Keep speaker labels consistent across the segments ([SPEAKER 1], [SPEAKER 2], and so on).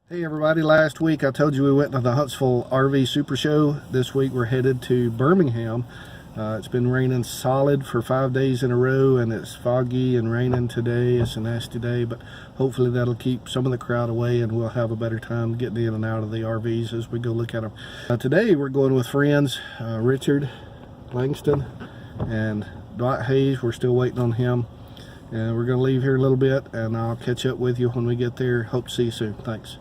[SPEAKER 1] Hey everybody, last week I told you we went to the Huntsville RV Super Show. This week we're headed to Birmingham. It's been raining solid for 5 days in a row, and it's foggy and raining today. It's a nasty day, but hopefully that'll keep some of the crowd away and we'll have a better time getting in and out of the RVs as we go look at them. Today we're going with friends, Richard Langston and Dwight Hayes. We're still waiting on him, and we're going to leave here in a little bit, and I'll catch up with you when we get there. Hope to see you soon. Thanks.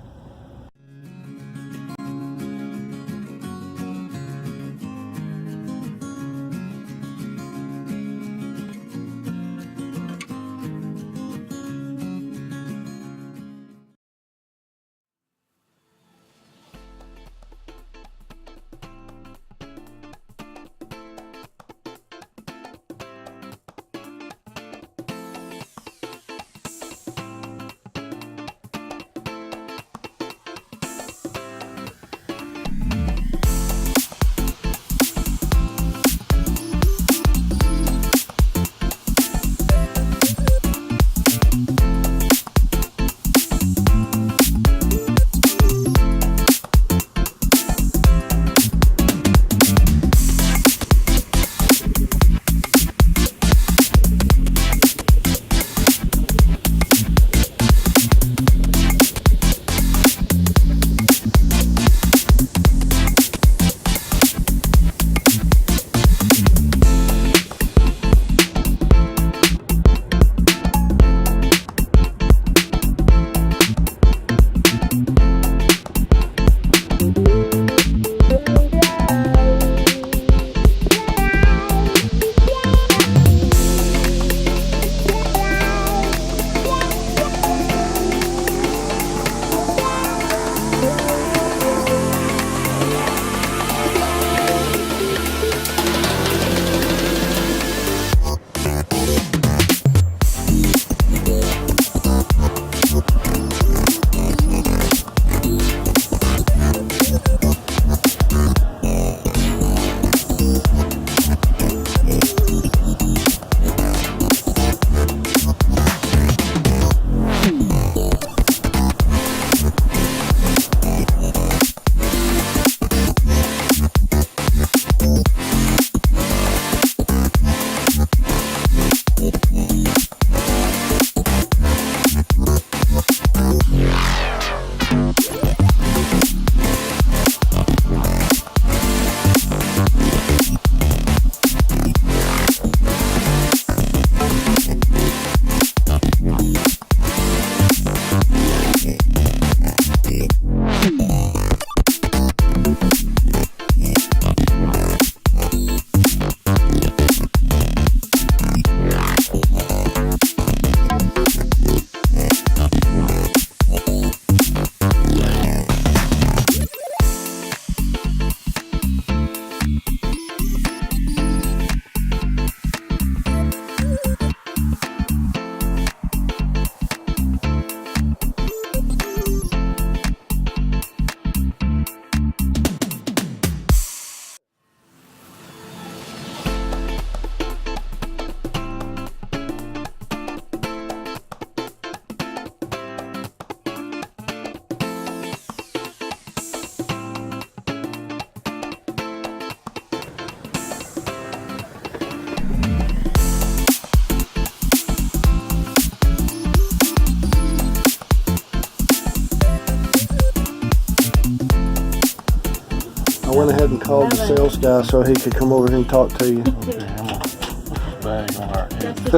[SPEAKER 1] I went ahead and called the sales guy so he could come over here and talk to you.
[SPEAKER 2] Okay, I'm gonna bag on our head.
[SPEAKER 3] It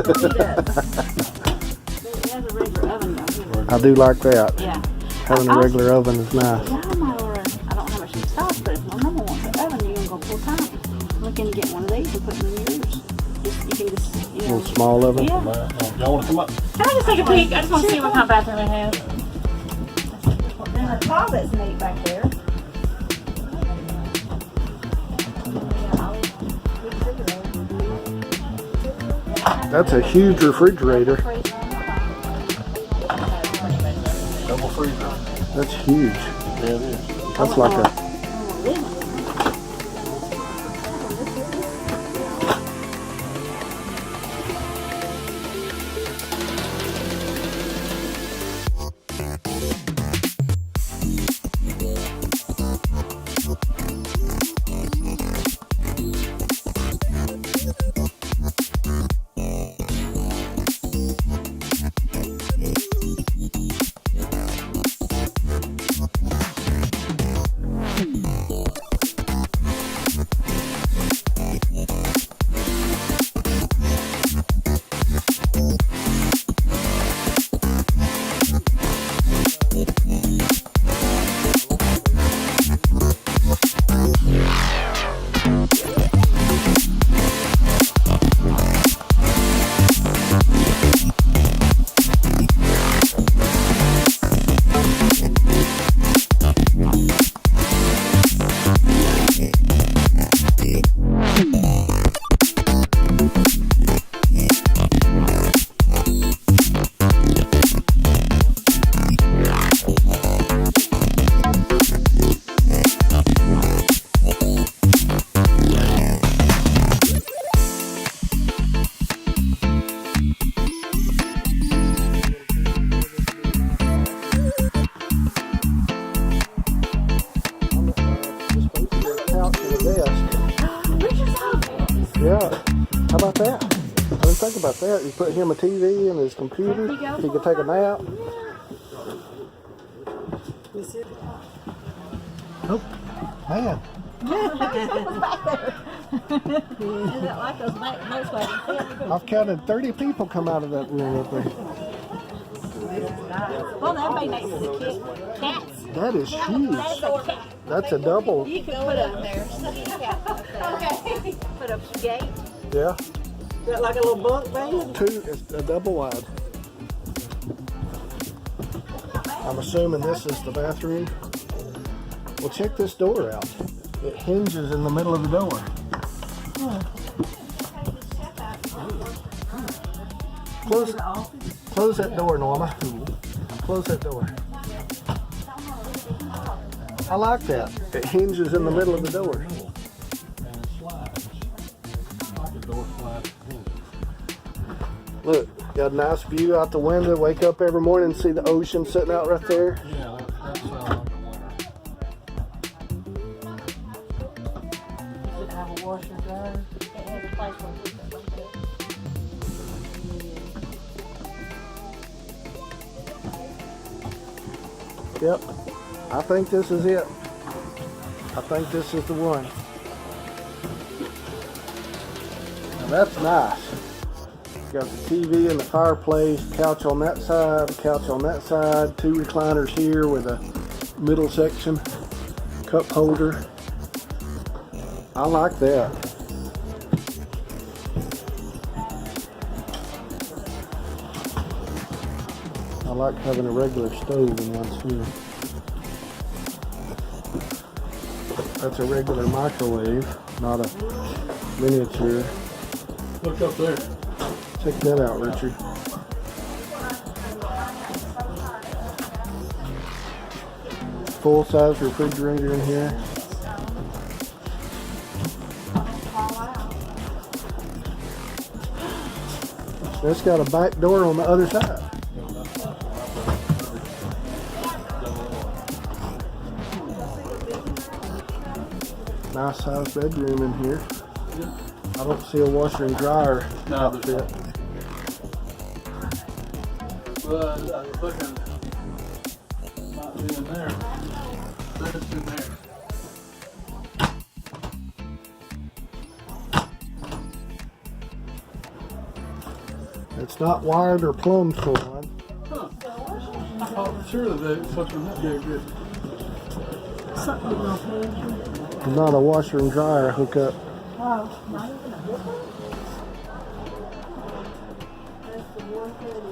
[SPEAKER 3] has a regular oven though.
[SPEAKER 1] I do like that.
[SPEAKER 3] Yeah.
[SPEAKER 1] Having a regular oven is nice.
[SPEAKER 3] Yeah, I don't know how much it costs, but if my mama wants an oven, you're gonna go full time. We can get one of these and put them in yours. You can just, you know.
[SPEAKER 1] Little small oven.
[SPEAKER 3] Yeah.
[SPEAKER 2] Y'all wanna come up?
[SPEAKER 3] Can I just take a peek? I just want to see what kind of bathroom it has. And the closet's neat back there.
[SPEAKER 1] That's a huge refrigerator.
[SPEAKER 2] Double freezer.
[SPEAKER 1] That's huge.
[SPEAKER 2] Yeah, it is.
[SPEAKER 1] That's like a Yeah. How about that? I didn't think about that. You put him a TV and his computer. He could take a nap. Oh, man. I've counted 30 people come out of that room up there.
[SPEAKER 3] Well, that may make for the cats.
[SPEAKER 1] That is huge. That's a double.
[SPEAKER 3] You could put up there. Okay. Put up a gate.
[SPEAKER 1] Yeah.
[SPEAKER 4] Is that like a little bunk bed?
[SPEAKER 1] Two, it's a double wide. I'm assuming this is the bathroom. Well, check this door out. It hinges in the middle of the door. Close that door, Norma. Close that door. I like that. It hinges in the middle of the door.
[SPEAKER 2] And it slides. Like a door slide.
[SPEAKER 1] Look, got a nice view out the window. Wake up every morning and see the ocean sitting out right there.
[SPEAKER 2] Yeah, that's like a winner.
[SPEAKER 4] Does it have a washer and dryer?
[SPEAKER 3] It has a place where we put like that.
[SPEAKER 1] Yep. I think this is it. I think this is the one. Now that's nice. Got the TV and the fireplace, couch on that side, couch on that side, two recliners here with a middle section, cup holder. I like that. I like having a regular stove in one too. That's a regular microwave, not a miniature.
[SPEAKER 2] Look up there.
[SPEAKER 1] Check that out, Richard. Full-size refrigerator in here. It's got a back door on the other side. Nice size bedroom in here. I don't see a washer and dryer outfit.
[SPEAKER 2] Well, I was looking, might be in there. That's in there.
[SPEAKER 1] It's not wired or plumbed for one.
[SPEAKER 2] Huh. I thought surely that something that big good.
[SPEAKER 4] Something in my pantry.
[SPEAKER 1] Not a washer and dryer hookup.
[SPEAKER 4] Oh, not even a hookup? That's the one thing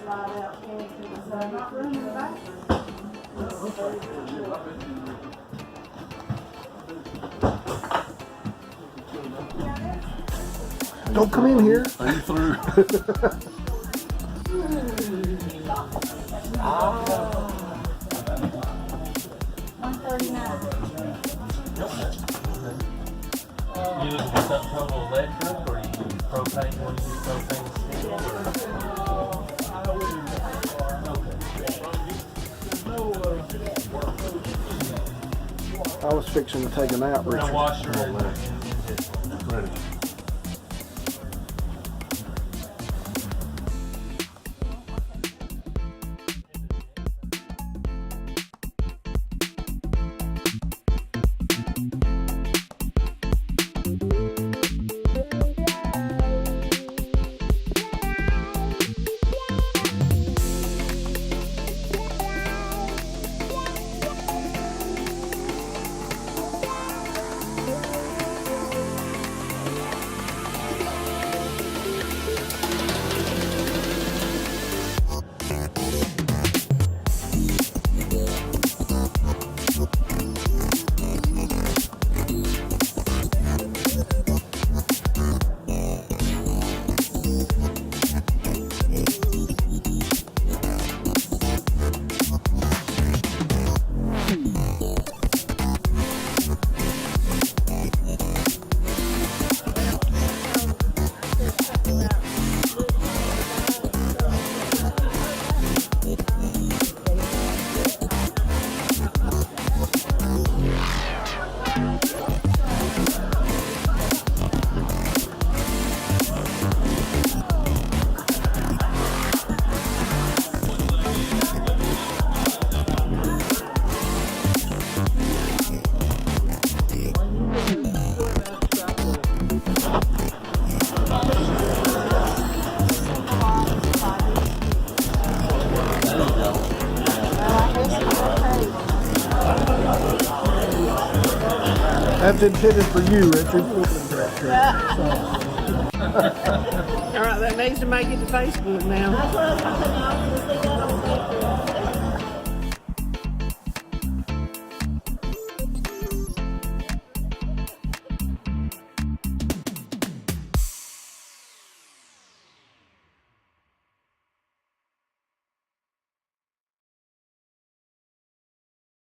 [SPEAKER 4] slide out pantry. So I'm not room in the bathroom.
[SPEAKER 1] Don't come in here.
[SPEAKER 2] Are you through?
[SPEAKER 5] You looking for something total electric, or you use propane when you use propane
[SPEAKER 1] I was fixing to take a nap,
[SPEAKER 5] still?
[SPEAKER 1] Richard.
[SPEAKER 5] A washer and
[SPEAKER 2] Ready.
[SPEAKER 1] That's intended for you, Richard.
[SPEAKER 4] All right, that needs to make it to Facebook now.